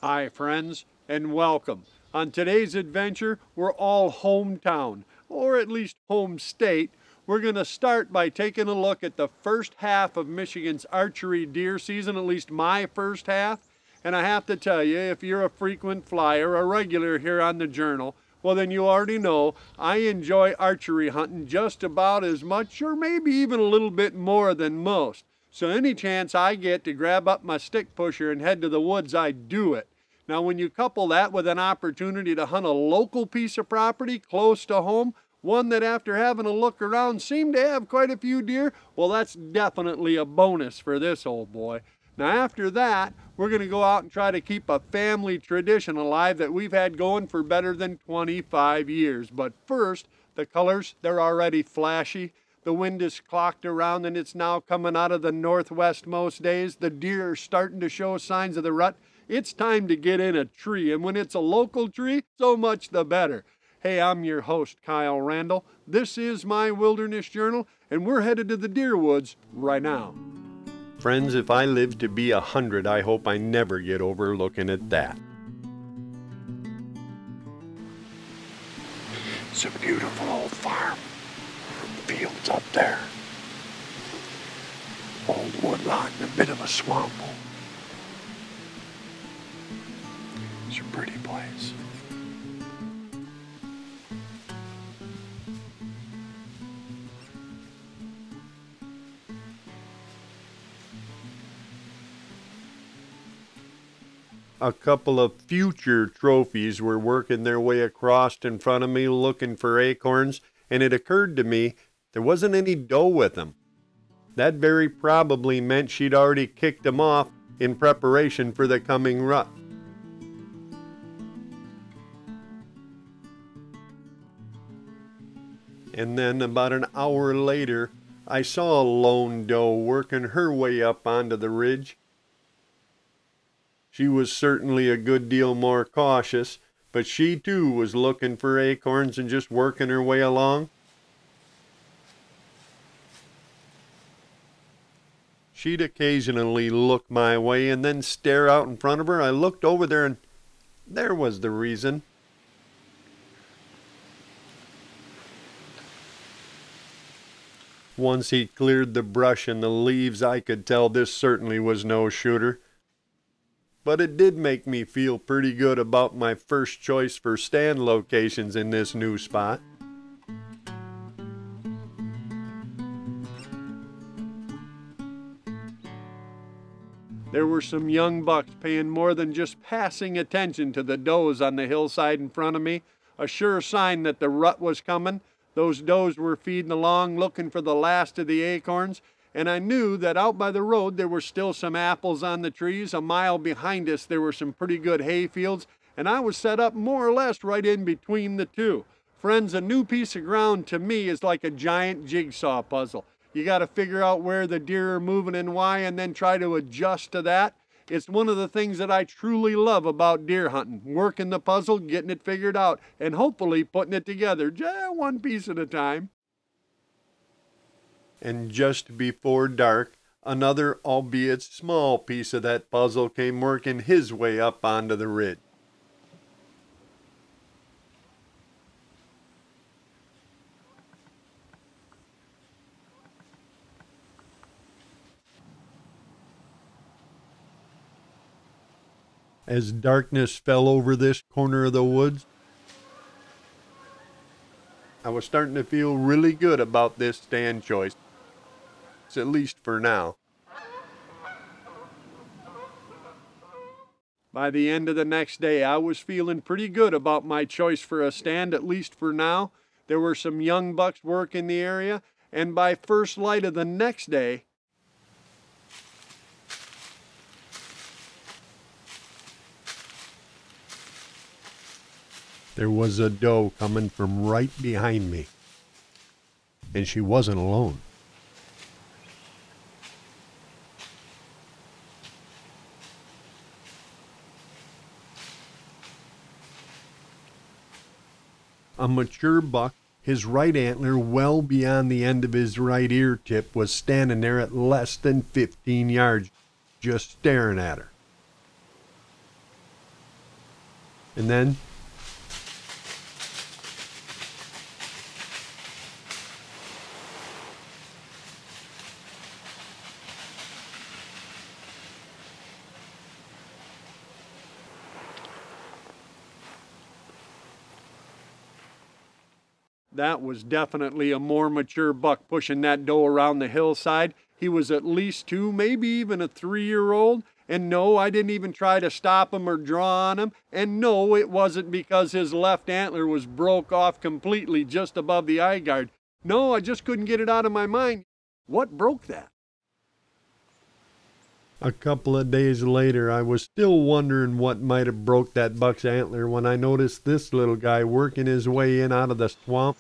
Hi friends, and welcome. On today's adventure, we're all hometown, or at least home state. We're going to start by taking a look at the first half of Michigan's archery deer season, at least my first half. And I have to tell you, if you're a frequent flyer, a regular here on the Journal, well then you already know I enjoy archery hunting just about as much, or maybe even a little bit more than most. So any chance I get to grab up my stick pusher and head to the woods, I do it. Now when you couple that with an opportunity to hunt a local piece of property close to home, one that after having a look around seemed to have quite a few deer, well that's definitely a bonus for this old boy. Now after that, we're going to go out and try to keep a family tradition alive that we've had going for better than 25 years. But first, the colors, they're already flashy. The wind is clocked around and it's now coming out of the northwest most days. The deer are starting to show signs of the rut. It's time to get in a tree, and when it's a local tree, so much the better. Hey, I'm your host, Kyle Randall. This is my Wilderness Journal, and we're headed to the deer woods right now. Friends, if I live to be 100, I hope I never get over looking at that. It's a beautiful old farm. Fields up there. Old woodlot and a bit of a swamp. It's a pretty place. A couple of future trophies were working their way across in front of me looking for acorns, and it occurred to me there wasn't any doe with them. That very probably meant she'd already kicked them off in preparation for the coming rut. And then about an hour later, I saw a lone doe working her way up onto the ridge. She was certainly a good deal more cautious, but she too was looking for acorns and just working her way along. She'd occasionally look my way and then stare out in front of her. I looked over there and there was the reason. Once he cleared the brush and the leaves, I could tell this certainly was no shooter. But it did make me feel pretty good about my first choice for stand locations in this new spot. There were some young bucks paying more than just passing attention to the does on the hillside in front of me, a sure sign that the rut was coming. Those does were feeding along looking for the last of the acorns, and I knew that out by the road there were still some apples on the trees. A mile behind us there were some pretty good hay fields, and I was set up more or less right in between the two. Friends, a new piece of ground to me is like a giant jigsaw puzzle. You got to figure out where the deer are moving and why, and then try to adjust to that. It's one of the things that I truly love about deer hunting, working the puzzle, getting it figured out, and hopefully putting it together just one piece at a time. And just before dark, another, albeit small, piece of that puzzle came working his way up onto the ridge. As darkness fell over this corner of the woods, I was starting to feel really good about this stand choice, at least for now. By the end of the next day, I was feeling pretty good about my choice for a stand, at least for now. There were some young bucks working the area, and by first light of the next day, there was a doe coming from right behind me, and she wasn't alone. A mature buck, his right antler well beyond the end of his right ear tip, was standing there at less than 15 yards, just staring at her. And then that was definitely a more mature buck pushing that doe around the hillside. He was at least 2, maybe even a 3-year-old. And no, I didn't even try to stop him or draw on him. And no, it wasn't because his left antler was broke off completely just above the eye guard. No, I just couldn't get it out of my mind. What broke that? a couple of days later, I was still wondering what might have broke that buck's antler when I noticed this little guy working his way in out of the swamp.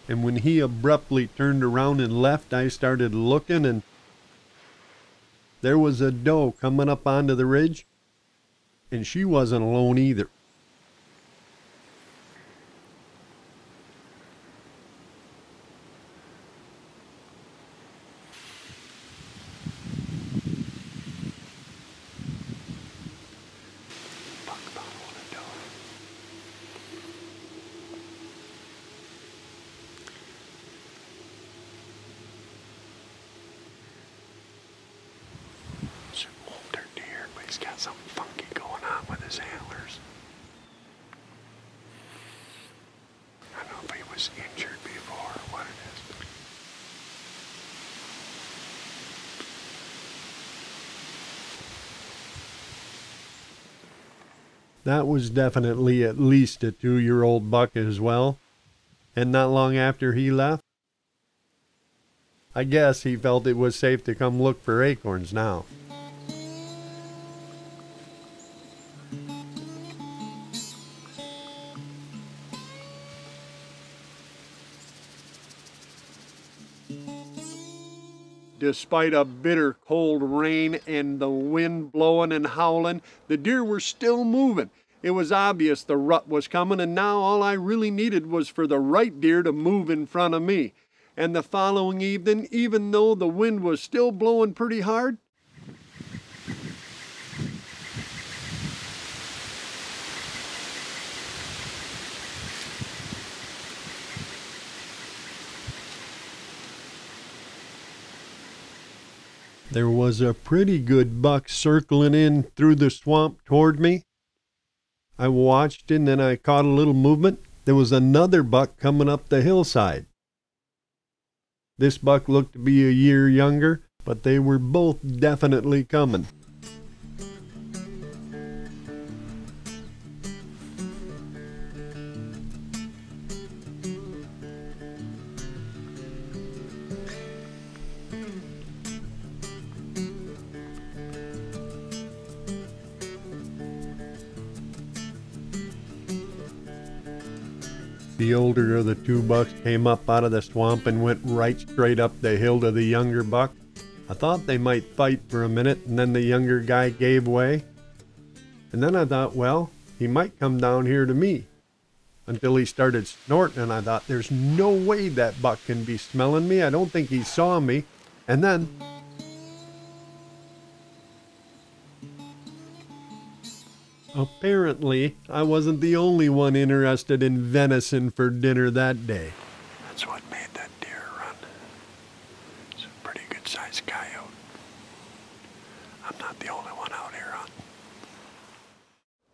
And when he abruptly turned around and left, I started looking, and there was a doe coming up onto the ridge, and she wasn't alone either. It's an older deer, but he's got something funky going on with his antlers. I don't know if he was injured before or what it is. That was definitely at least a 2-year-old buck as well. And not long after he left, I guess he felt it was safe to come look for acorns now. Despite a bitter cold rain and the wind blowing and howling, the deer were still moving. It was obvious the rut was coming, and now all I really needed was for the right deer to move in front of me. And the following evening, even though the wind was still blowing pretty hard, there was a pretty good buck circling in through the swamp toward me. I watched, and then I caught a little movement. There was another buck coming up the hillside. This buck looked to be a year younger, but they were both definitely coming. The older of the 2 bucks came up out of the swamp and went right straight up the hill to the younger buck. I thought they might fight for a minute, and then the younger guy gave way. And then I thought, well, he might come down here to me. Until he started snorting, and I thought, there's no way that buck can be smelling me. I don't think he saw me. And then apparently, I wasn't the only one interested in venison for dinner that day. that's what made that deer run. It's a pretty good sized coyote. I'm not the only one out here hunting.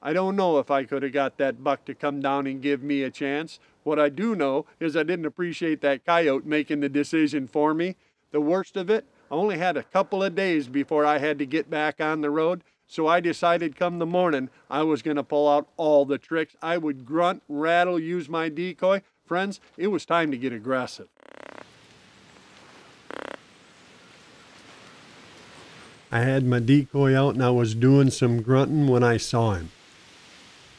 I don't know if I could have got that buck to come down and give me a chance. What I do know is I didn't appreciate that coyote making the decision for me. The worst of it, I only had a couple of days before I had to get back on the road. So I decided come the morning, I was going to pull out all the tricks. I would grunt, rattle, use my decoy. Friends, it was time to get aggressive. I had my decoy out and I was doing some grunting when I saw him.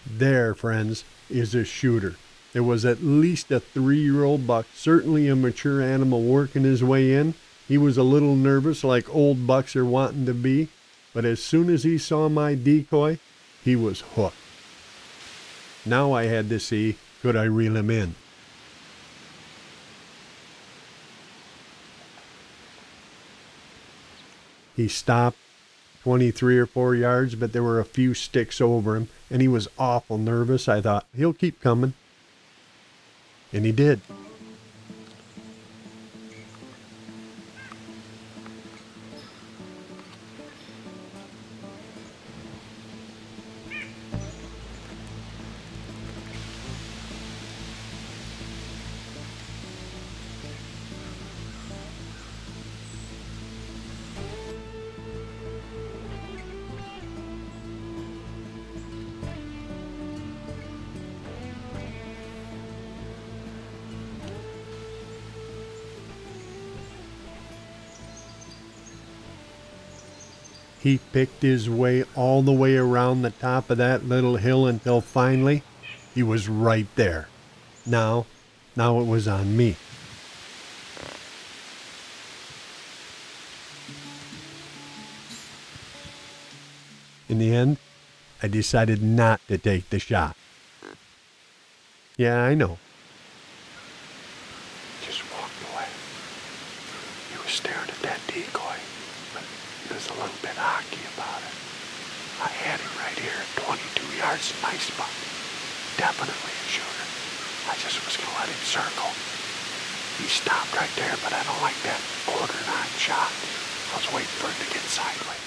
There, friends, is a shooter. There was at least a 3-year-old buck, certainly a mature animal working his way in. He was a little nervous like old bucks are wanting to be, but as soon as he saw my decoy, he was hooked. Now I had to see, could I reel him in? He stopped 23 or 4 yards, but there were a few sticks over him, and he was awful nervous. I thought, he'll keep coming. And he did. He picked his way all the way around the top of that little hill until finally he was right there. Now it was on me. In the end, I decided not to take the shot. Yeah, I know. Just walked away. He was staring at that decoy, but he was a little bit hockey about it. I had him right here at 22 yards, nice buck. Definitely a shooter. I just was going to let him circle. He stopped right there, but I don't like that quarter-9 shot. I was waiting for him to get sideways.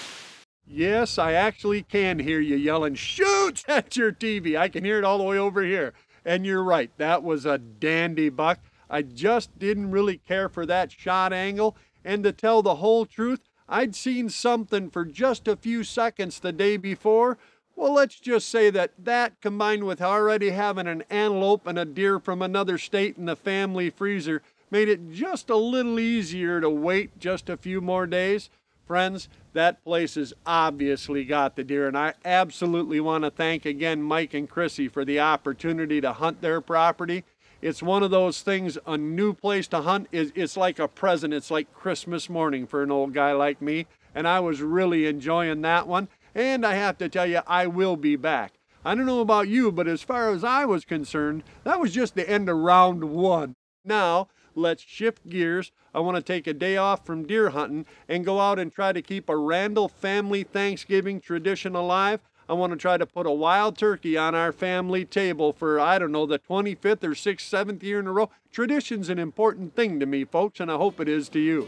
Yes, I actually can hear you yelling, "Shoot!" at your TV. I can hear it all the way over here. And you're right, that was a dandy buck. I just didn't really care for that shot angle. And to tell the whole truth, I'd seen something for just a few seconds the day before. Well, let's just say that combined with already having an antelope and a deer from another state in the family freezer made it just a little easier to wait just a few more days. Friends, that place has obviously got the deer, and I absolutely want to thank again Mike and Chrissy for the opportunity to hunt their property. It's one of those things, a new place to hunt, it's like a present. It's like Christmas morning for an old guy like me, and I was really enjoying that one. And I have to tell you, I will be back. I don't know about you, but as far as I was concerned, that was just the end of round 1. Now, let's shift gears. I want to take a day off from deer hunting and go out and try to keep a Randall family Thanksgiving tradition alive. I want to try to put a wild turkey on our family table for, I don't know, the 25th or 6th, 7th year in a row. Tradition's an important thing to me, folks, and I hope it is to you.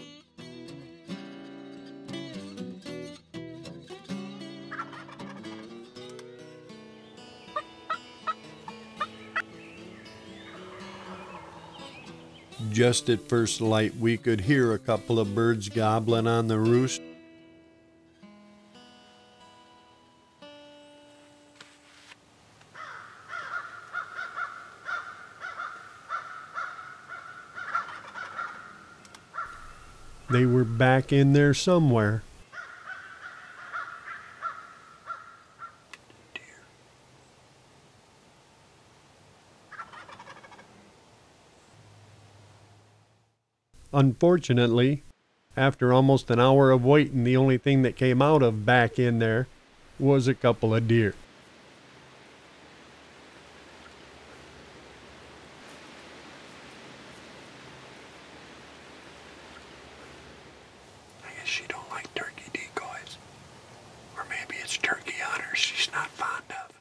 Just at first light, we could hear a couple of birds gobbling on the roost. They were back in there somewhere. Unfortunately, after almost an hour of waiting, the only thing that came out of back in there was a couple of deer. I guess she don't like turkey decoys. Or maybe it's turkey hunters she's not fond of.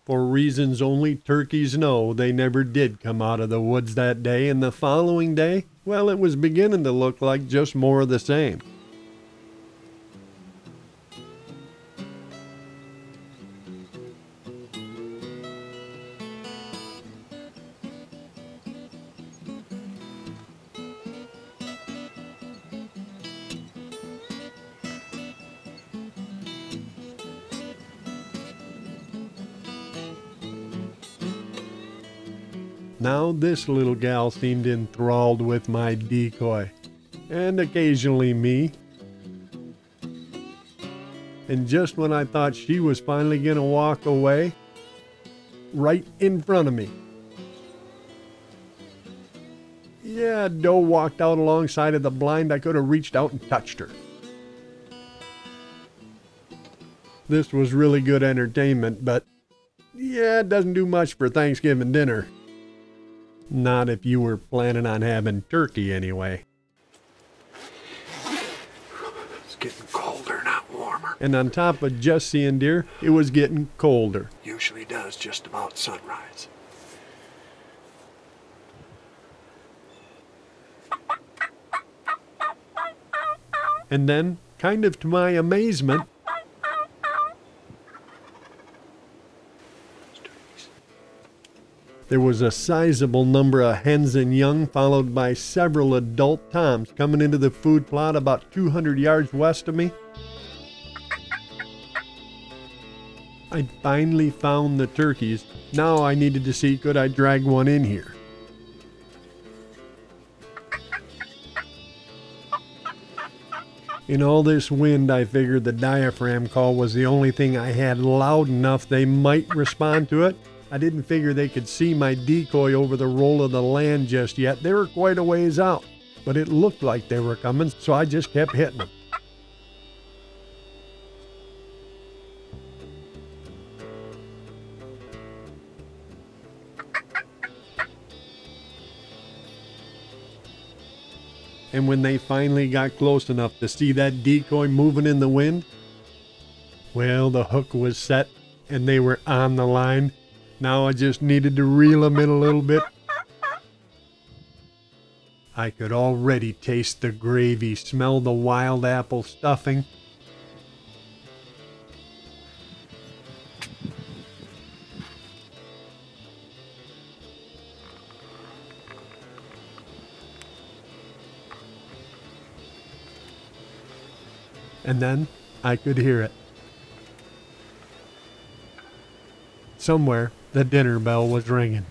For reasons only turkeys know, they never did come out of the woods that day, and the following day, well, it was beginning to look like just more of the same. Now this little gal seemed enthralled with my decoy, and occasionally me. And just when I thought she was finally gonna walk away, right in front of me. Yeah, doe walked out alongside of the blind. I could have reached out and touched her. This was really good entertainment, but yeah, it doesn't do much for Thanksgiving dinner. Not if you were planning on having turkey anyway. It's getting colder, not warmer. And on top of just seeing deer, it was getting colder. Usually does just about sunrise. And then, kind of to my amazement, there was a sizable number of hens and young, followed by several adult toms coming into the food plot about 200 yards west of me. I'd finally found the turkeys. Now I needed to see, could I drag one in here? In all this wind, I figured the diaphragm call was the only thing I had loud enough they might respond to it. I didn't figure they could see my decoy over the roll of the land just yet. They were quite a ways out, but it looked like they were coming, so I just kept hitting them. And when they finally got close enough to see that decoy moving in the wind, well, the hook was set and they were on the line. Now I just needed to reel them in a little bit. I could already taste the gravy, smell the wild apple stuffing. And then I could hear it. Somewhere the dinner bell was ringing.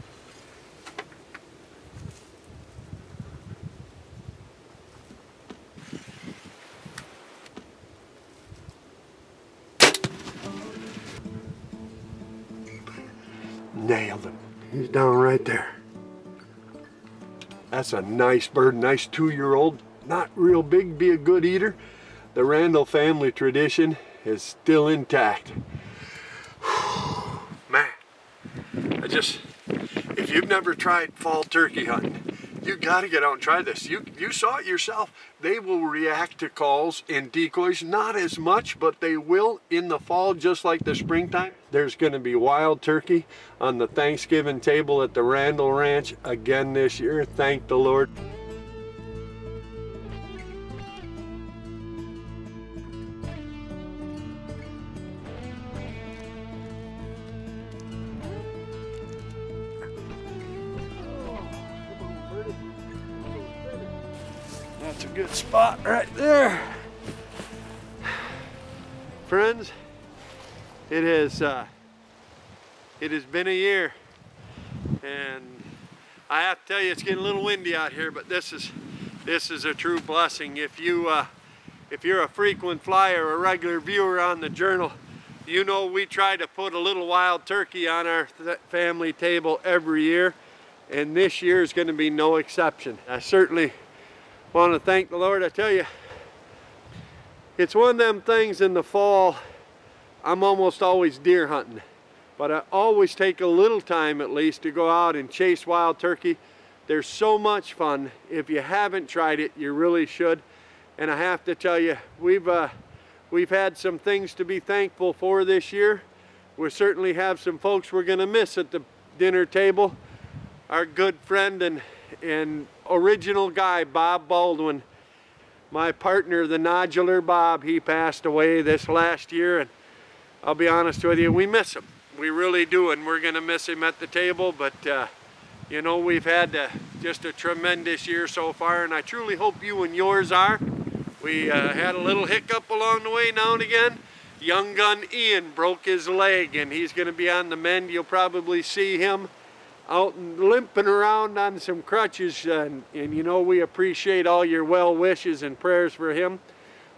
Nailed him. He's down right there. That's a nice bird, nice 2-year-old. Not real big, be a good eater. The Randall family tradition is still intact. Man, if you've never tried fall turkey hunting, you gotta get out and try this. You saw it yourself. They will react to calls and decoys, not as much, but they will in the fall, just like the springtime. There's gonna be wild turkey on the Thanksgiving table at the Randall Ranch again this year. Thank the Lord. That's a good spot right there. Friends, it has been a year, and I have to tell you, it's getting a little windy out here, but this is a true blessing. If you're a frequent flyer or a regular viewer on the journal, you know we try to put a little wild turkey on our family table every year, and this year is going to be no exception. I certainly want to thank the Lord. I tell you, it's one of them things in the fall. I'm almost always deer hunting, but I always take a little time at least to go out and chase wild turkey. They're so much fun. If you haven't tried it, you really should. And I have to tell you, we've had some things to be thankful for this year. We certainly have some folks we're going to miss at the dinner table. Our good friend and original guy, Bob Baldwin, my partner, the Nodular Bob, he passed away this last year, and I'll be honest with you, we miss him. We really do, and we're gonna miss him at the table, but you know, we've had just a tremendous year so far, and I truly hope you and yours are. We had a little hiccup along the way now and again. Young gun Ian broke his leg, and he's gonna be on the mend. You'll probably see him out and limping around on some crutches, and you know, we appreciate all your well wishes and prayers for him.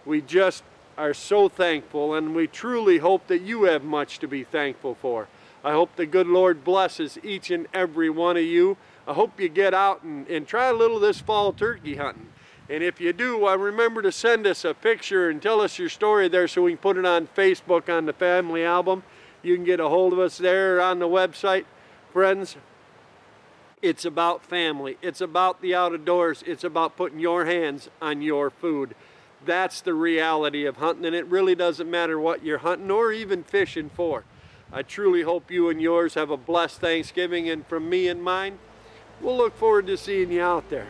We just are so thankful, and we truly hope that you have much to be thankful for. I hope the good Lord blesses each and every one of you. I hope you get out and try a little of this fall turkey hunting. And if you do, remember to send us a picture and tell us your story there so we can put it on Facebook on the family album. You can get a hold of us there on the website. Friends, it's about family. It's about the outdoors. It's about putting your hands on your food. That's the reality of hunting, and it really doesn't matter what you're hunting or even fishing for. I truly hope you and yours have a blessed Thanksgiving, and from me and mine, we'll look forward to seeing you out there.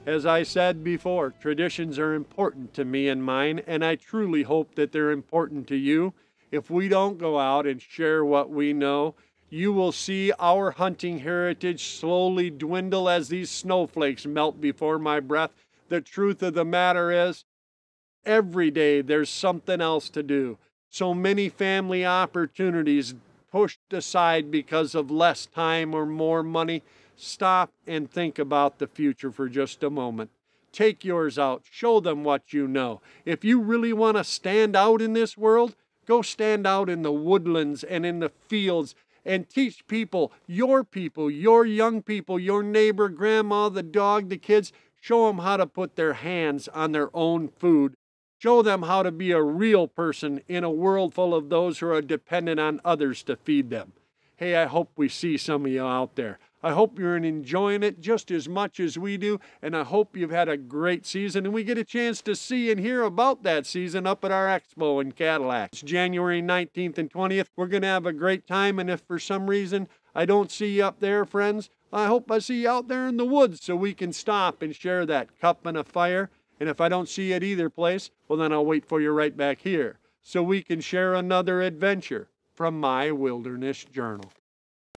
As I said before, traditions are important to me and mine, and I truly hope that they're important to you. If we don't go out and share what we know, you will see our hunting heritage slowly dwindle as these snowflakes melt before my breath. The truth of the matter is, every day there's something else to do. So many family opportunities pushed aside because of less time or more money. Stop and think about the future for just a moment. Take yours out. Show them what you know. If you really want to stand out in this world, go stand out in the woodlands and in the fields and teach people, your young people, your neighbor, grandma, the dog, the kids. Show them how to put their hands on their own food. Show them how to be a real person in a world full of those who are dependent on others to feed them. Hey, I hope we see some of you out there. I hope you're enjoying it just as much as we do, and I hope you've had a great season, and we get a chance to see and hear about that season up at our expo in Cadillac. It's January 19th and 20th. We're going to have a great time, and if for some reason I don't see you up there, friends, I hope I see you out there in the woods so we can stop and share that cup and a fire. And if I don't see you at either place, well, then I'll wait for you right back here so we can share another adventure from my Wilderness Journal.